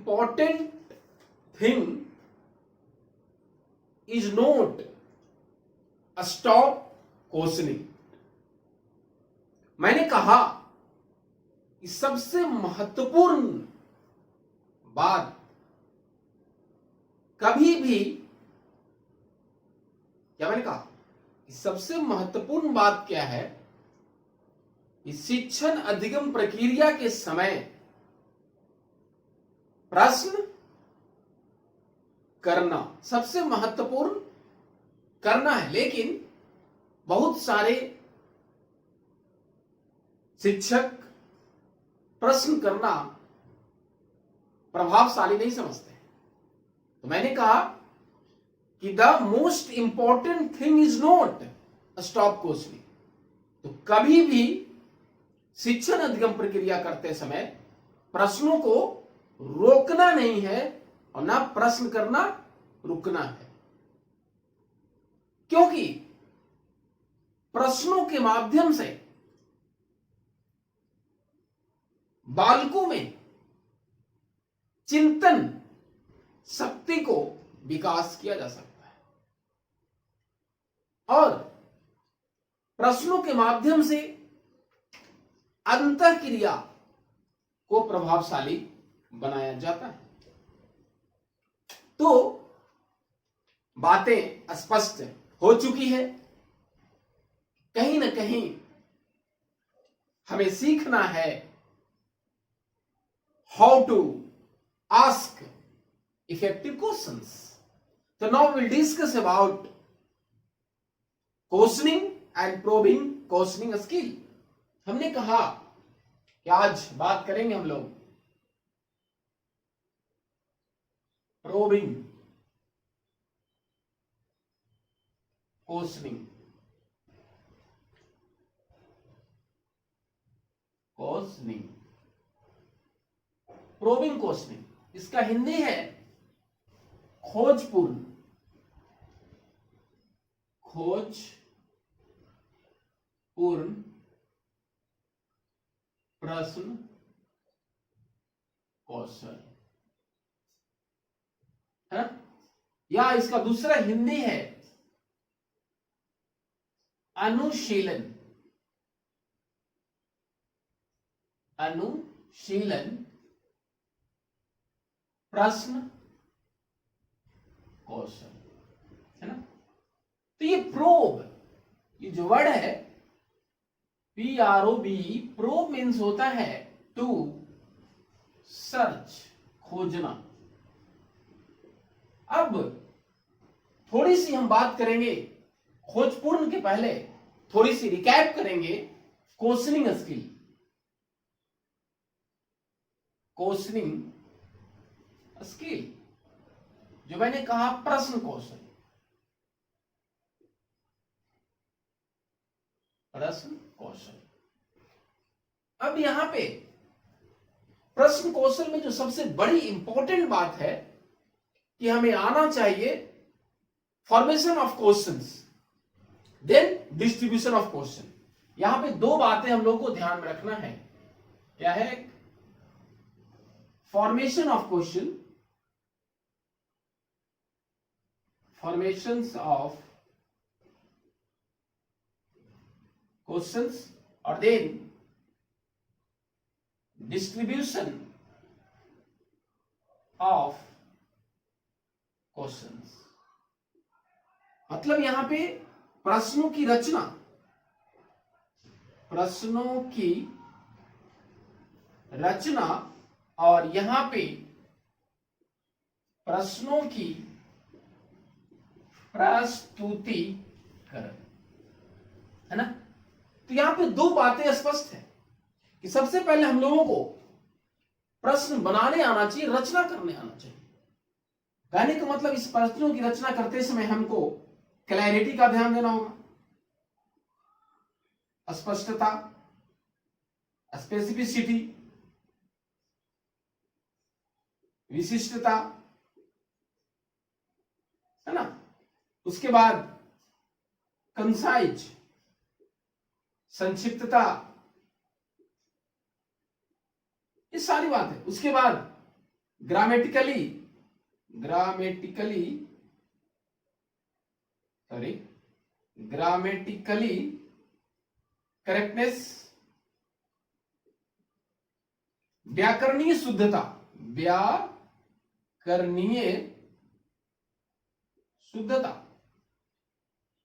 important thing is not a stop questioning. मैंने कहा कि सबसे महत्वपूर्ण बात कभी भी, क्या मैंने कहा कि सबसे महत्वपूर्ण बात क्या है कि शिक्षण अधिगम प्रक्रिया के समय प्रश्न करना सबसे महत्वपूर्ण करना है। लेकिन बहुत सारे शिक्षक प्रश्न करना प्रभावशाली नहीं समझते। तो मैंने कहा कि the most important thing is not stop questioning. तो कभी भी शिक्षण अधिगम प्रक्रिया करते समय प्रश्नों को रोकना नहीं है और ना प्रश्न करना रुकना है, क्योंकि प्रश्नों के माध्यम से बालकों में चिंतन शक्ति को विकास किया जा सकता है और प्रश्नों के माध्यम से अंतःक्रिया को प्रभावशाली बनाया जाता है। तो बातें स्पष्ट हो चुकी है। कहीं ना कहीं हमें सीखना है how to ask effective questions. तो now will discuss about questioning and probing questioning skill. हमने कहा कि आज बात करेंगे हम लोग प्रोबिंग क्वेश्चनिंग प्रोबिंग क्वेश्चनिंग। इसका हिंदी है खोजपूर्ण प्रश्न कौशल है, या इसका दूसरा हिंदी है अनुशीलन प्रश्न कौशल, है ना। तो ये प्रोब, ये जो वर्ड है PROB, प्रोब मीन्स होता है टू सर्च, खोजना। अब थोड़ी सी हम बात करेंगे खोजपूर्ण के पहले, थोड़ी सी रिकैप करेंगे क्वेश्चनिंग स्किल। क्वेश्चनिंग स्किल जो मैंने कहा प्रश्न कौशल, अब यहां पे प्रश्न कौशल में जो सबसे बड़ी इंपॉर्टेंट बात है कि हमें आना चाहिए formation of questions, then distribution of question. यहां पे दो बातें हम लोग को ध्यान में रखना है। क्या है? Formation of question, formations of questions, और देन डिस्ट्रीब्यूशन ऑफ क्वेश्चंस। मतलब यहां पे प्रश्नों की रचना, और यहां पे प्रश्नों की प्रस्तुतिकरण, है ना। तो यहां पे दो बातें स्पष्ट है कि सबसे पहले हम लोगों को प्रश्न बनाने आना चाहिए, रचना करने आना चाहिए। कहने का मतलब इस प्रश्नों की रचना करते समय हमको क्लैरिटी का ध्यान देना होगा, स्पष्टता, स्पेसिफिसिटी, विशिष्टता, है ना। उसके बाद कंसाइज, संक्षिप्तता, ये सारी बात है। उसके बाद ग्रामेटिकली करेक्टनेस, व्याकरणीय शुद्धता,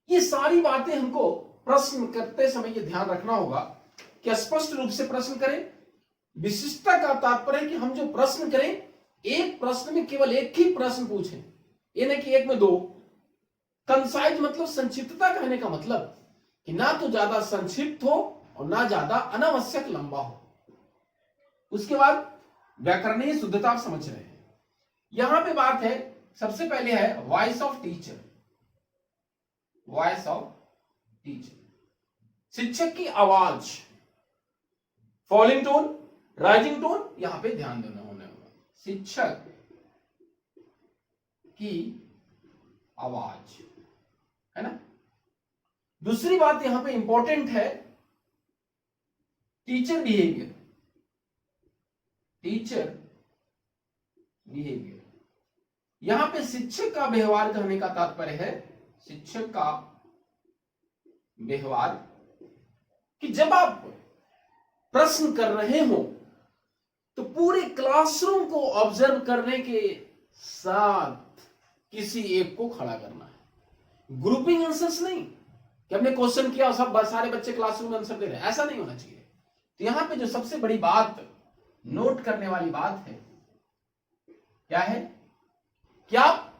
ये सारी बातें हमको प्रश्न करते समय ये ध्यान रखना होगा कि स्पष्ट रूप से प्रश्न करें। विशिष्टता का तात्पर्य है कि हम जो प्रश्न करें, एक प्रश्न में केवल एक ही प्रश्न पूछें, ये नहीं कि एक में दो। कंसाइज मतलब संक्षिप्तता, कहने का मतलब कि ना तो ज्यादा संक्षिप्त हो और ना ज्यादा अनावश्यक लंबा हो। उसके बाद व्याकरणीय शुद्धता आप समझ रहे हैं। यहां पे बात है, सबसे पहले है वॉइस ऑफ टीचर। शिक्षक की आवाज, फॉलिंग टोन, राइजिंग टोन, यहां पे ध्यान देना होने होगा। शिक्षक की आवाज, है ना। दूसरी बात यहां पे इंपॉर्टेंट है, टीचर बिहेवियर। यहां पे शिक्षक का व्यवहार कहने का तात्पर्य है, शिक्षक का व्यवहार, कि जब आप प्रश्न कर रहे हो तो पूरे क्लासरूम को ऑब्जर्व करने के साथ किसी एक को खड़ा करना है। ग्रुपिंग आंसर्स नहीं कि हमने क्वेश्चन किया और सब सारे बच्चे क्लासरूम में आंसर दे रहे हैं, ऐसा नहीं होना चाहिए। तो यहां पे जो सबसे बड़ी बात नोट करने वाली बात है, क्या है कि आप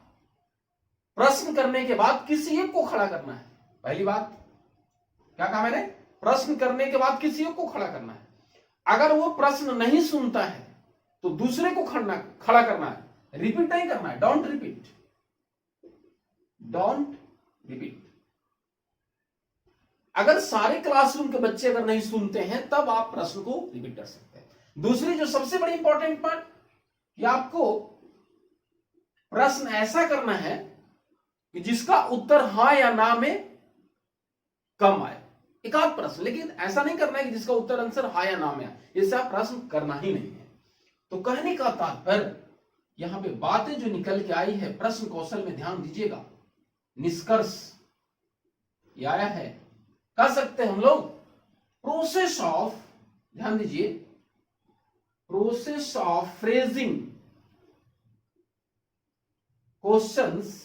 प्रश्न करने के बाद किसी एक को खड़ा करना है। पहली बात क्या कहा मैंने, प्रश्न करने के बाद किसी एक को खड़ा करना है। अगर वो प्रश्न नहीं सुनता है तो दूसरे को खड़ा करना है, रिपीट नहीं करना है। Don't repeat. अगर सारे क्लासरूम के बच्चे अगर नहीं सुनते हैं तब आप प्रश्न को रिपीट कर सकते हैं। दूसरी जो सबसे बड़ी इंपॉर्टेंट बात कि आपको प्रश्न ऐसा करना है कि जिसका उत्तर हां या ना में कम आए। एक आध प्रश्न, लेकिन ऐसा नहीं करना है कि जिसका उत्तर आंसर हां या ना में आए, इससे आप प्रश्न करना ही नहीं है। तो कहने का तात्पर्य यहां पे बातें जो निकल के आई है प्रश्न कौशल में, ध्यान दीजिएगा, निष्कर्ष ये आया है, कह सकते हैं हम लोग प्रोसेस ऑफ, ध्यान दीजिए, process of phrasing questions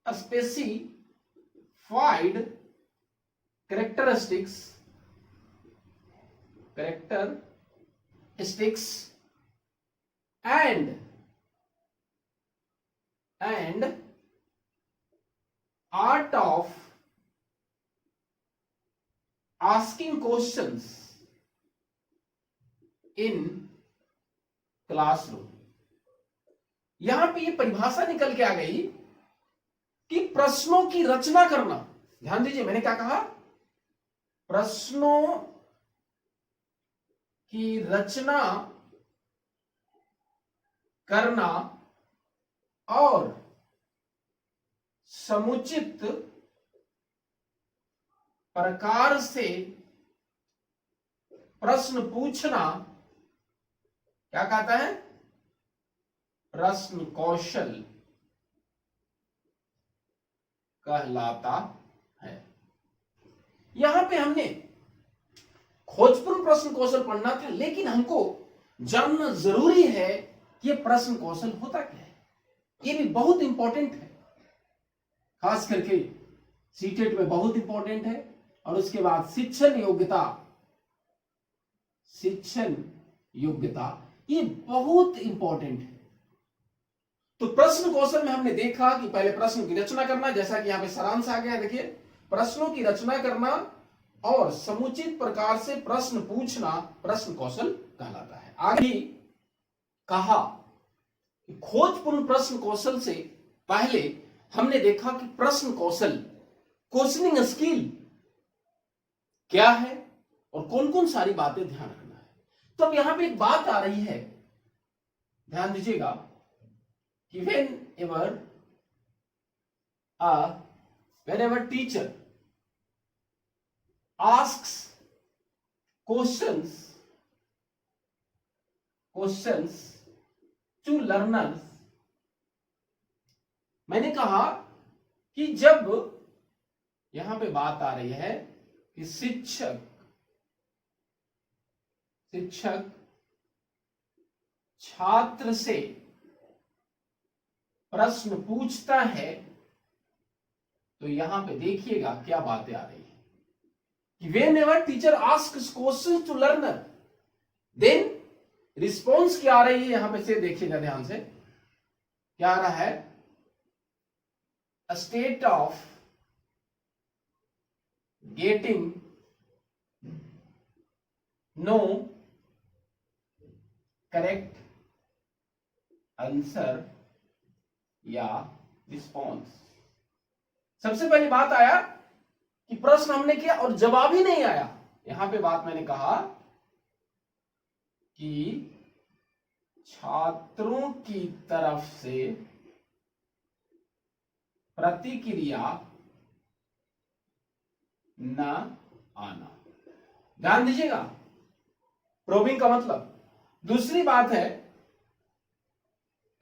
specified characteristics and art of asking questions in classroom। यहां पे ये परिभाषा निकल के आ गई कि प्रश्नों की रचना करना। ध्यान दीजिए, मैंने क्या कहा, प्रश्नों की रचना करना और समुचित प्रकार से प्रश्न पूछना क्या कहता है, प्रश्न कौशल कहलाता है। यहां पे हमने खोजपूर्ण प्रश्न कौशल पढ़ना था, लेकिन हमको जानना जरूरी है कि यह प्रश्न कौशल होता क्या है। यह भी बहुत इंपॉर्टेंट है, खास करके सीटेट में बहुत इंपॉर्टेंट है। और उसके बाद शिक्षण योग्यता ये बहुत इंपॉर्टेंट है। तो प्रश्न कौशल में हमने देखा कि पहले प्रश्न की रचना करना, जैसा कि यहां पे सारांश आ गया, देखिए, प्रश्नों की रचना करना और समुचित प्रकार से प्रश्न पूछना प्रश्न कौशल कहलाता है। आगे कहा कि खोजपूर्ण प्रश्न कौशल से पहले हमने देखा कि प्रश्न कौशल, क्वेश्चनिंग स्किल क्या है और कौन कौन सारी बातें ध्यान रखना है। तो अब यहां पे एक बात आ रही है, ध्यान दीजिएगा, कि whenever teacher asks questions questions to learners. मैंने कहा कि जब यहां पे बात आ रही है कि शिक्षक छात्र से प्रश्न पूछता है, तो यहां पे देखिएगा क्या बातें आ रही है कि whenever teacher asks question to learner, then response क्या आ रही है यहां पे से देखिएगा ध्यान से। क्या आ रहा है? A state of getting no correct answer या रिस्पॉन्स। सबसे पहली बात आया कि प्रश्न हमने किया और जवाब ही नहीं आया। यहां पे बात मैंने कहा कि छात्रों की तरफ से प्रतिक्रिया न आना। ध्यान दीजिएगा, प्रोबिंग का मतलब। दूसरी बात है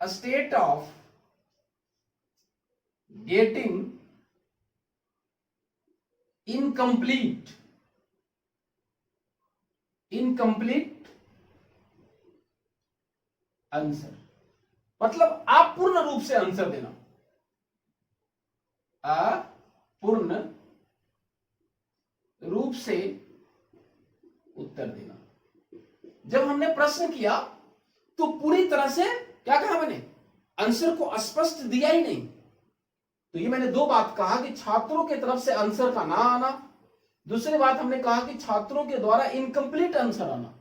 a state of getting incomplete answer, मतलब अपूर्ण रूप से आंसर देना, अपूर्ण रूप से उत्तर देना। जब हमने प्रश्न किया तो पूरी तरह से क्या कहा मैंने? आंसर को स्पष्ट दिया ही नहीं। तो ये मैंने दो बात कहा कि छात्रों की तरफ से आंसर का ना आना, दूसरी बात हमने कहा कि छात्रों के द्वारा इनकम्प्लीट आंसर आना।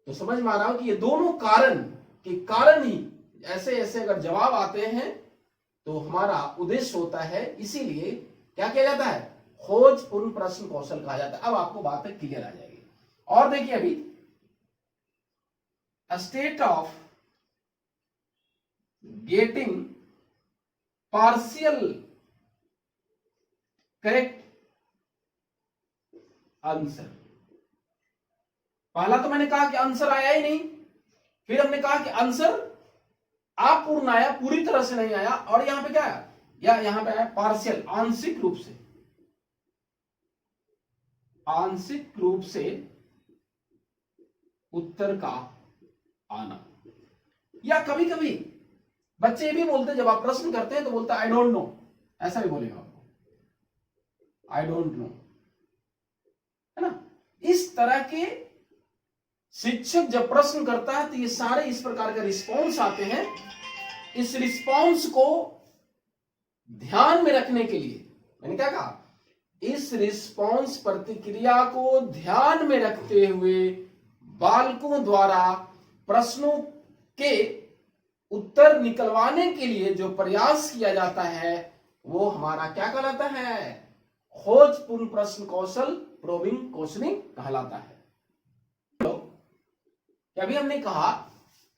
तो समझ में आ रहा हो कि ये दोनों कारण के कारण ही ऐसे ऐसे अगर जवाब आते हैं तो हमारा उद्देश्य होता है, इसीलिए क्या किया जाता है? खोजपूर्ण प्रश्न कौशल कहा जाता है। अब आपको बात क्लियर आ जाएगी। और देखिए अभी अ state of getting partial correct answer. पहला तो मैंने कहा कि आंसर आया ही नहीं, फिर हमने कहा कि आंसर अपूर्ण आया, पूरी तरह से नहीं आया, और यहां पे क्या आया? या यहां पे आया पार्शियल, आंशिक रूप से उत्तर का आना। या कभी कभी बच्चे भी बोलते, जब आप प्रश्न करते हैं तो बोलता आई डोंट नो, ऐसा भी बोलेगा आपको, आई डोंट नो, है ना। इस तरह के शिक्षक जब प्रश्न करता है तो ये सारे इस प्रकार के रिस्पॉन्स आते हैं। इस रिस्पॉन्स को ध्यान में रखने के लिए मैंने क्या कहा? इस रिस्पॉन्स प्रतिक्रिया को ध्यान में रखते हुए बालकों द्वारा प्रश्नों के उत्तर निकलवाने के लिए जो प्रयास किया जाता है वो हमारा क्या कहलाता है? खोजपूर्ण प्रश्न कौशल, प्रोबिंग क्वेश्चनिंग कहलाता है। अभी हमने कहा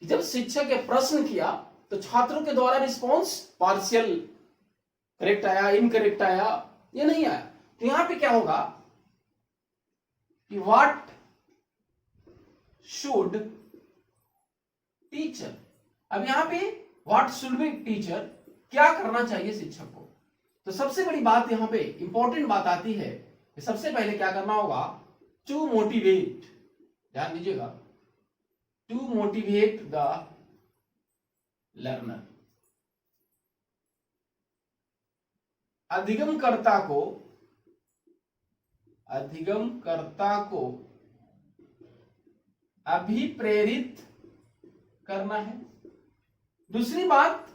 कि जब शिक्षक ने प्रश्न किया तो छात्रों के द्वारा रिस्पॉन्स पार्शियल करेक्ट आया, इनकरेक्ट आया, ये नहीं आया। तो यहां पे क्या होगा कि व्हाट शुड टीचर। अब यहां पे व्हाट शुड बी टीचर, क्या करना चाहिए शिक्षक को? तो सबसे बड़ी बात यहां पे इंपॉर्टेंट बात आती है कि सबसे पहले क्या करना होगा? टू मोटिवेट, ध्यान दीजिएगा, टू मोटिवेट द लर्नर। अधिगमकर्ता को अभिप्रेरित करना है। दूसरी बात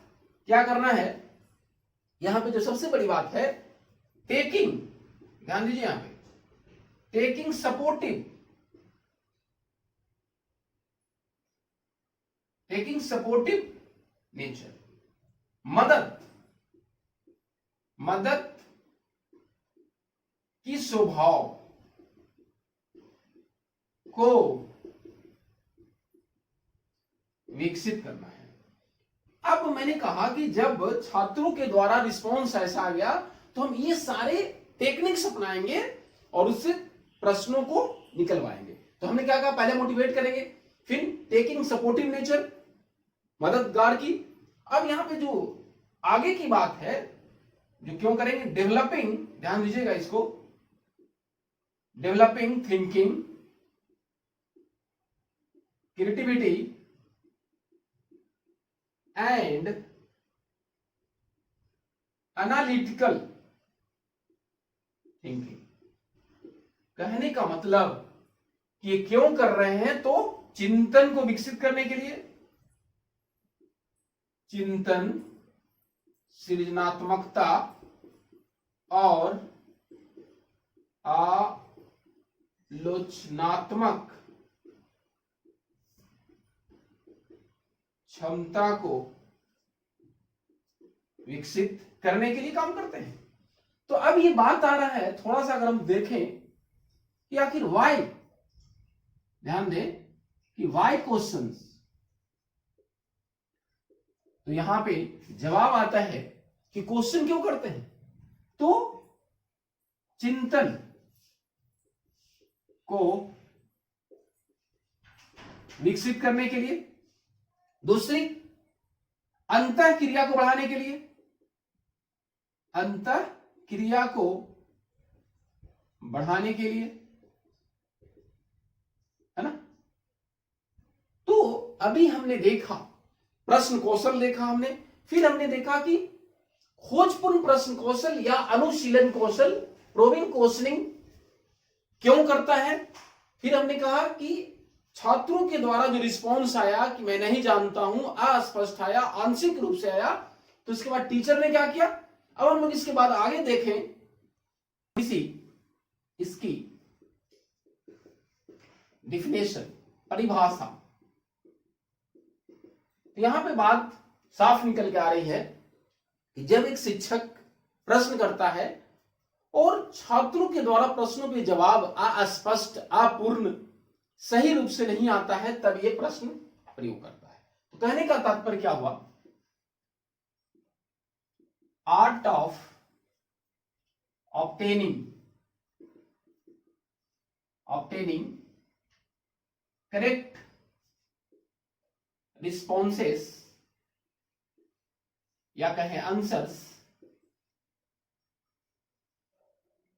क्या करना है? यहां पे जो सबसे बड़ी बात है टेकिंग, ध्यान दीजिए यहां पे, टेकिंग सपोर्टिव नेचर, मदद की स्वभाव को विकसित करना है। अब मैंने कहा कि जब छात्रों के द्वारा रिस्पॉन्स ऐसा आ गया तो हम ये सारे टेक्निक्स अपनाएंगे और उससे प्रश्नों को निकलवाएंगे। तो हमने क्या कहा? पहले मोटिवेट करेंगे, फिर टेकिंग सपोर्टिव नेचर, मददगार की। अब यहां पे जो आगे की बात है जो क्यों करेंगे, डेवलपिंग, ध्यान दीजिएगा इसको, developing thinking, creativity and analytical thinking. कहने का मतलब कि ये क्यों कर रहे हैं, तो चिंतन को विकसित करने के लिए, चिंतन, सृजनात्मकता और आलोचनात्मक क्षमता को विकसित करने के लिए काम करते हैं। तो अब ये बात आ रहा है, थोड़ा सा अगर हम देखें कि आखिर वाई, ध्यान दें कि वाई क्वेश्चंस, तो यहां पे जवाब आता है कि क्वेश्चन क्यों करते हैं, तो चिंतन को विकसित करने के लिए, दूसरी अंतः क्रिया को बढ़ाने के लिए, अंतः क्रिया को बढ़ाने के लिए, है ना। तो अभी हमने देखा प्रश्न कौशल, देखा हमने, फिर हमने देखा कि खोजपूर्ण प्रश्न कौशल या अनुशीलन कौशल, प्रोबिंग क्वेश्चनिंग क्यों करता है। फिर हमने कहा कि छात्रों के द्वारा जो रिस्पॉन्स आया कि मैं नहीं जानता हूं, अस्पष्ट आया, आंशिक रूप से आया, तो इसके बाद टीचर ने क्या किया। अब हम लोग इसके बाद आगे देखें इसकी डिफिनेशन, परिभाषा। तो यहां पे बात साफ निकल के आ रही है कि जब एक शिक्षक प्रश्न करता है और छात्रों के द्वारा प्रश्नों पे जवाब अस्पष्ट, अपूर्ण, सही रूप से नहीं आता है, तब ये प्रश्न प्रयोग करता है। तो कहने का तात्पर्य क्या हुआ, art of obtaining correct responses या कहें आंसर्स,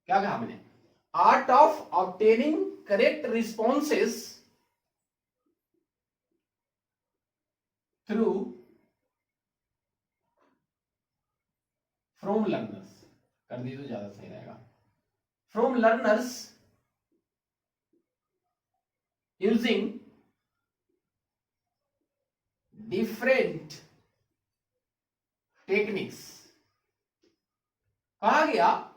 क्या कहा मैंने, art of obtaining correct responses through from learners, कर दी तो ज्यादा सही रहेगा, from learners using different techniques. कहा गया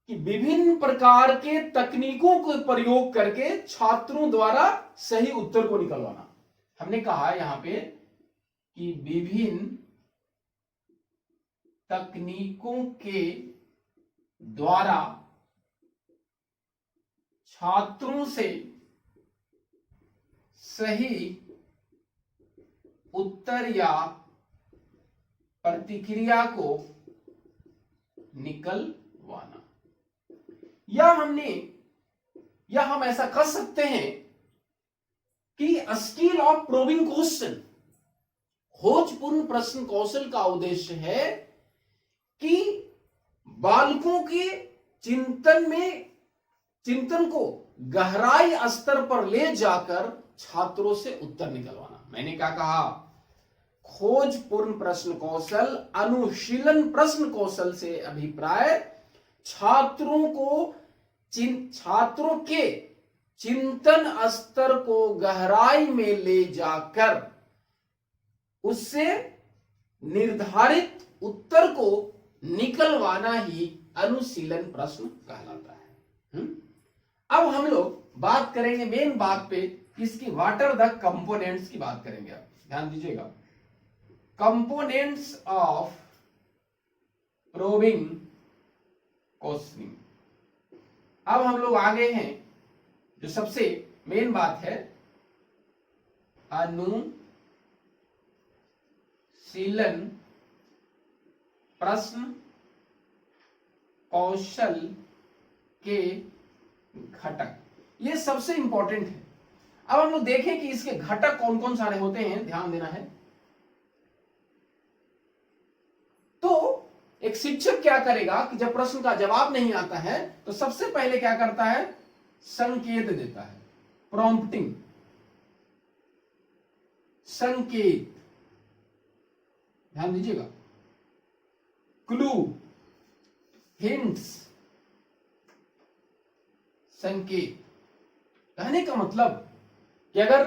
कि विभिन्न प्रकार के तकनीकों को प्रयोग करके छात्रों द्वारा सही उत्तर को निकलवाना। हमने कहा यहां पे कि विभिन्न तकनीकों के द्वारा छात्रों से सही उत्तर या प्रतिक्रिया को निकलवाना, या हम ऐसा कर सकते हैं कि स्किल ऑफ प्रोबिंग क्वेश्चन, खोजपूर्ण प्रश्न कौशल का उद्देश्य है कि बालकों के चिंतन को गहराई स्तर पर ले जाकर छात्रों से उत्तर निकलवाना। मैंने क्या कहा, खोजपूर्ण प्रश्न कौशल, अनुशीलन प्रश्न कौशल से अभिप्राय छात्रों के चिंतन स्तर को गहराई में ले जाकर उससे निर्धारित उत्तर को निकलवाना ही अनुशीलन प्रश्न कहलाता है। अब हम लोग बात करेंगे मेन बात पे, इसकी व्हाट आर द कंपोनेंट्स की बात करेंगे। आप ध्यान दीजिएगा, कंपोनेंट्स ऑफ प्रोबिंग क्वेश्चनिंग। अब हम लोग आगे हैं, जो सबसे मेन बात है, अनुशीलन प्रश्न कौशल के घटक। ये सबसे इंपॉर्टेंट है। अब हम लोग देखें कि इसके घटक कौन कौन सारे होते हैं, ध्यान देना है। तो एक शिक्षक क्या करेगा कि जब प्रश्न का जवाब नहीं आता है तो सबसे पहले क्या करता है, संकेत देता है, प्रॉम्प्टिंग, संकेत, ध्यान दीजिएगा, क्लू, हिंट्स, संकेत। कहने का मतलब कि अगर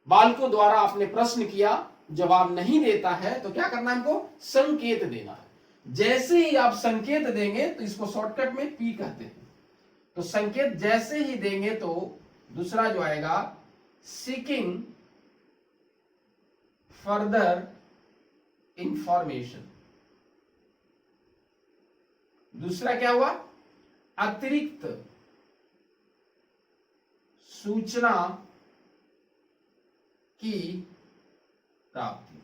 बालकों द्वारा आपने प्रश्न किया, जवाब नहीं देता है तो क्या करना है, हमको संकेत देना है। जैसे ही आप संकेत देंगे तो इसको शॉर्टकट में पी कहते हैं, तो संकेत जैसे ही देंगे तो दूसरा जो आएगा सीकिंग फर्दर इंफॉर्मेशन, दूसरा क्या हुआ, अतिरिक्त सूचना की प्राप्ति।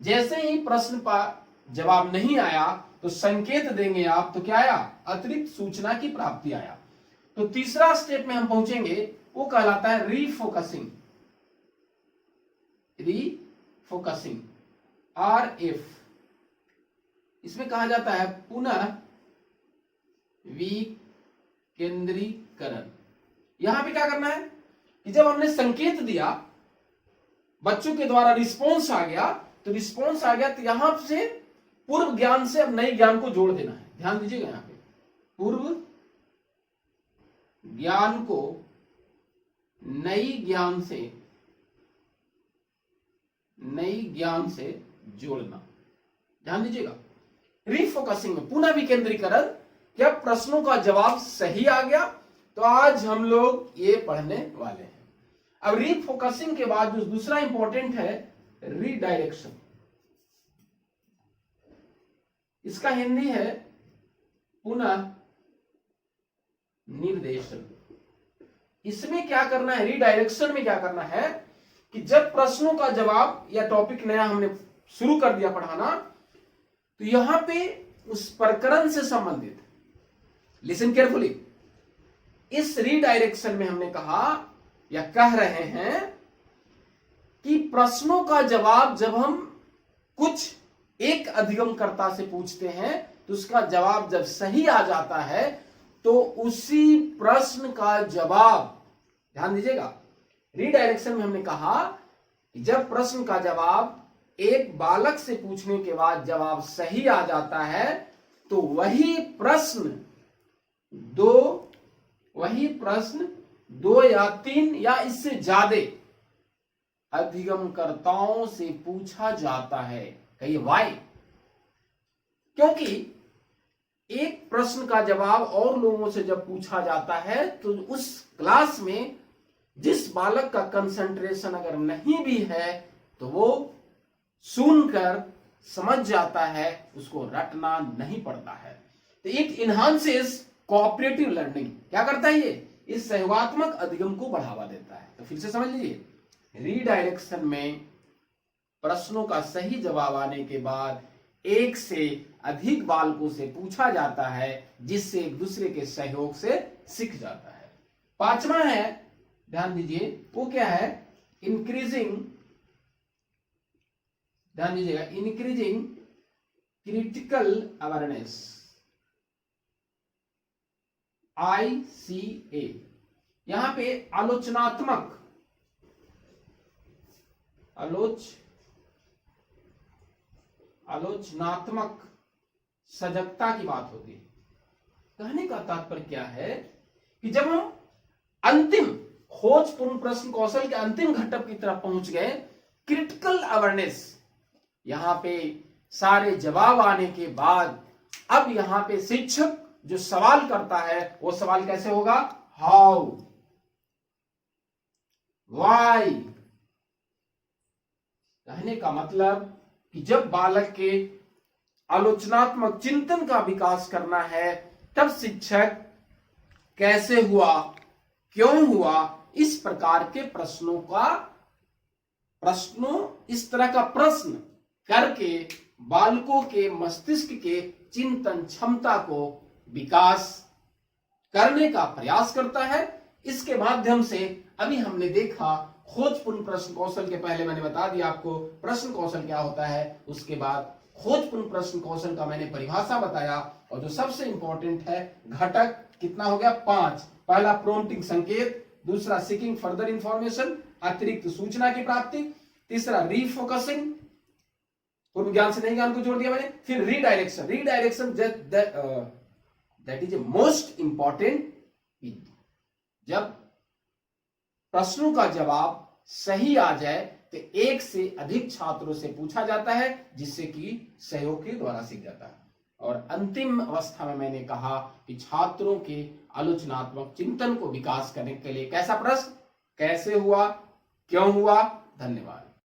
जैसे ही प्रश्न पर जवाब नहीं आया तो संकेत देंगे आप, तो क्या आया, अतिरिक्त सूचना की प्राप्ति आया। तो तीसरा स्टेप में हम पहुंचेंगे, वो कहलाता है रीफोकसिंग, रीफोकसिंग, RF। इसमें कहा जाता है पुनः विकेंद्रीकरण। यहां पे क्या करना है कि जब हमने संकेत दिया, बच्चों के द्वारा रिस्पॉन्स आ गया, तो रिस्पॉन्स आ गया तो यहां से पूर्व ज्ञान से अब नए ज्ञान को जोड़ देना है। ध्यान दीजिएगा, यहां पे पूर्व ज्ञान को नई ज्ञान से जोड़ना। ध्यान दीजिएगा, रीफोकसिंग में पुनः विकेंद्रीकरण, क्या प्रश्नों का जवाब सही आ गया, तो आज हम लोग ये पढ़ने वाले हैं। अब रीफोकसिंग के बाद जो दूसरा इंपॉर्टेंट है, रीडायरेक्शन। इसका हिंदी है पुनः निर्देशन। इसमें क्या करना है, रीडायरेक्शन में क्या करना है कि जब प्रश्नों का जवाब या टॉपिक नया हमने शुरू कर दिया पढ़ाना, तो यहां पे उस प्रकरण से संबंधित, लिसन केयरफुली, इस रीडायरेक्शन में हमने कहा या कह रहे हैं कि प्रश्नों का जवाब जब हम कुछ एक अधिगमकर्ता से पूछते हैं तो उसका जवाब जब सही आ जाता है तो उसी प्रश्न का जवाब, ध्यान दीजिएगा, रीडायरेक्शन में हमने कहा कि जब प्रश्न का जवाब एक बालक से पूछने के बाद जवाब सही आ जाता है तो वही प्रश्न दो या तीन या इससे ज्यादा अधिगमकर्ताओं से पूछा जाता है। कहिए वाई? क्योंकि एक प्रश्न का जवाब और लोगों से जब पूछा जाता है तो उस क्लास में जिस बालक का कंसंट्रेशन अगर नहीं भी है तो वो सुनकर समझ जाता है, उसको रटना नहीं पड़ता है। तो इट इनहांसेस कोऑपरेटिव लर्निंग। क्या करता है ये? इस सहयोगात्मक अधिगम को बढ़ावा देता है। तो फिर से समझ लीजिए, रीडायरेक्शन में प्रश्नों का सही जवाब आने के बाद एक से अधिक बालकों से पूछा जाता है, जिससे एक दूसरे के सहयोग से सीख जाता है। पांचवा है, ध्यान दीजिए, वो क्या है? इंक्रीजिंग, ध्यान दीजिएगा, इंक्रीजिंग क्रिटिकल अवेयरनेस, ICA। यहां पे आलोचनात्मक सजगता की बात होती है। कहने का तात्पर्य क्या है कि जब हम अंतिम खोजपूर्ण प्रश्न कौशल के अंतिम घटक की तरफ पहुंच गए, क्रिटिकल अवेयरनेस, यहां पे सारे जवाब आने के बाद अब यहां पे शिक्षक जो सवाल करता है वो सवाल कैसे होगा? How, why. कहने का मतलब कि जब बालक के आलोचनात्मक चिंतन का विकास करना है तब शिक्षक कैसे हुआ, क्यों हुआ, इस प्रकार के इस तरह का प्रश्न करके बालकों के मस्तिष्क के चिंतन क्षमता को विकास करने का प्रयास करता है। इसके माध्यम से अभी हमने देखा खोजपूर्ण प्रश्न कौशल के पहले मैंने बता दिया आपको प्रश्न कौशल क्या होता है, उसके बाद खोजपूर्ण प्रश्न कौशल का मैंने परिभाषा बताया, और जो सबसे इंपॉर्टेंट है घटक कितना हो गया 5। पहला प्रोम्प्टिंग संकेत, दूसरा सीकिंग फर्दर इंफॉर्मेशन अतिरिक्त सूचना की प्राप्ति, तीसरा रीफोकसिंग पूर्व ज्ञान से नए ज्ञान को जोड़ दिया मैंने, फिर redirection. Redirection that is a most important. जब प्रश्नों का जवाब सही आ जाए तो एक से अधिक छात्रों से पूछा जाता है, जिससे कि सहयोग के द्वारा सीख जाता है। और अंतिम अवस्था में मैंने कहा कि छात्रों के आलोचनात्मक चिंतन को विकास करने के लिए कैसा प्रश्न, कैसे हुआ, क्यों हुआ। धन्यवाद।